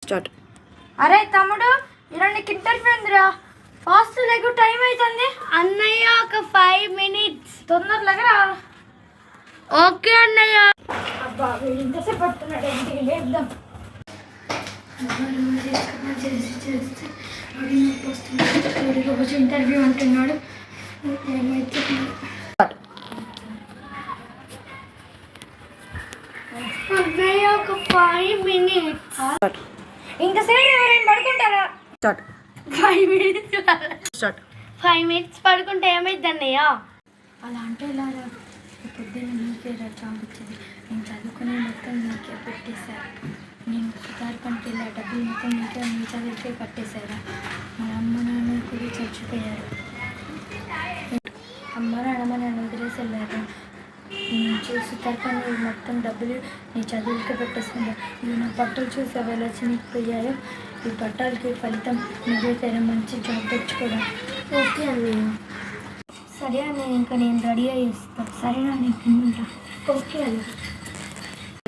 Start. అరే తమ్ముడు, ఈరోజు నీకు ఇంటర్వ్యూ ఉందిరా, ఫాస్ట్ లేకు, టైం అవుతుంది. అన్నయ్య ఒక 5 minutes. తొందర లేకరా. ఓకే అన్నయ్య. అబ్బా వీడు ఇంతసేపు పడుతున్నాడు, ఇంటికి లేపుదాం. రోజు ఇంటర్వ్యూ అంటున్నాడు, ఏమైతే అన్నయ్య ఒక 5 minutes. ఇంతసేపు ఎవరైనా పడుకుంటారా? స్టార్ట్. 5 minutes. స్టార్ట్. 5 minutes పడుకుంటే ఏమైంది అన్నయ్య? అలా అంటే ఇలా పొద్దున్న నీకే చాపించింది. నేను చదువుకునే మొత్తం నీకే పెట్టేశారు. నేను సుతార్పణకి వెళ్ళా, డబ్బులు మొత్తం నీకే, నీ చదివితే కట్టేశారా. మన అమ్మ నాన్న కూడా చచ్చిపోయారు. అమ్మ నాన్న నన్ను వదిలేసి వెళ్ళారు. నేను సుతార్పణ మొత్తం డబ్బులు నీ చదువులకి పెట్టేసుకుంటా. ఇవి నా బట్టలు చూసావు ఎలా చినిగిపోయాయో. ఈ బట్టలకి ఫలితం నువ్వే తెర మంచి జాబ్ తెచ్చుకోవడం. ఓకే అన్నయ్య. సరే అన్నయ్య, ఇంకా నేను రెడీ అయ్యి ఇస్తాను. సరేనా, నేను తింటా. ఓకే అన్నయ్య.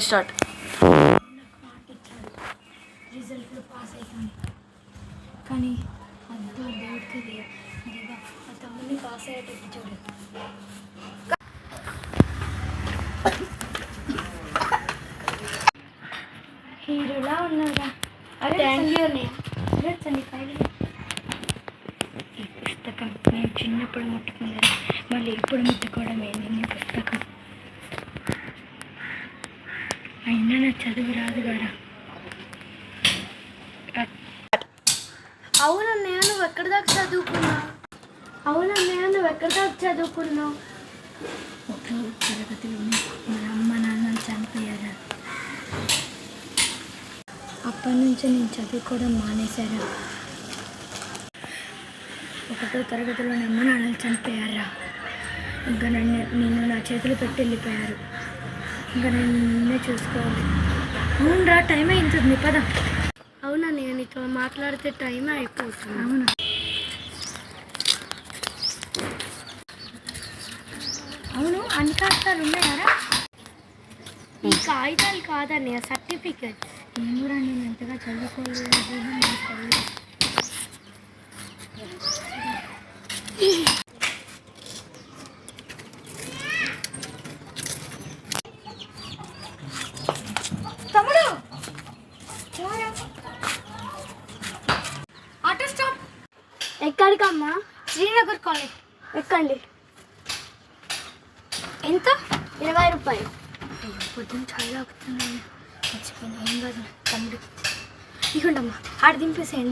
స్టార్ట్. రిజల్ట్లో పాస్ అవుతాను, కానీ అద్దు దేవుడికి దేవా ఆ తమ్ముడిని పాస్ అయ్యేటట్టు చూడు. హీరోలా ఉన్నారా? అరే థ్యాంక్ యూ అన్నయ్య. చండి ఫైల్. ఈ పుస్తకం నేను చిన్నప్పుడు ముట్టుకున్నాను, మళ్ళీ ఇప్పుడు ముట్టుకోవడమే నేను పుస్తకం. అయినా నా చదువు రాదు కదా. అవునన్నయ్య, నువ్వు ఎక్కడి దాకా చదువుకున్నావు? ఒకటో తరగతిలోనే మా అమ్మ నాన్న చనిపోయారు. అప్పటి నుంచి నేను చదువుకోవడం మానేశారా. ఒకటో తరగతిలోనే అమ్మ నాన్నలు చనిపోయారా. ఇంకా నేను నా చేతులు పెట్టి వెళ్ళిపోయారు. ఇంకా నేను నిన్నే చూసుకోవాలి. అవునరా, టైం అవుతుంది, పద. అవునన్నయ్య, నీతో మాట్లాడితే టైం అయిపోతుంది. అవును. అవును, అన్ని కాగితాలు ఉన్నాయారా? ఈ కాగితాలు కాదన్నయ్య, సర్టిఫికెట్. ఏమోరా, నేను ఎంతగా చదువుకోలేదు. తమ్ముడు, ఆటో స్టాప్. ఎక్కడికమ్మా? శ్రీనగర్ కాలేజ్. ఎక్కండి. ఎంత? 20 రూపాయలు. అయ్యో, పొద్దున్న చాలా అవుతున్నాను, మర్చిపోయినా. ఏం కాదు తమ్ముడు, ఇవ్వండమ్మా, ఆడ దింపేసేయండి.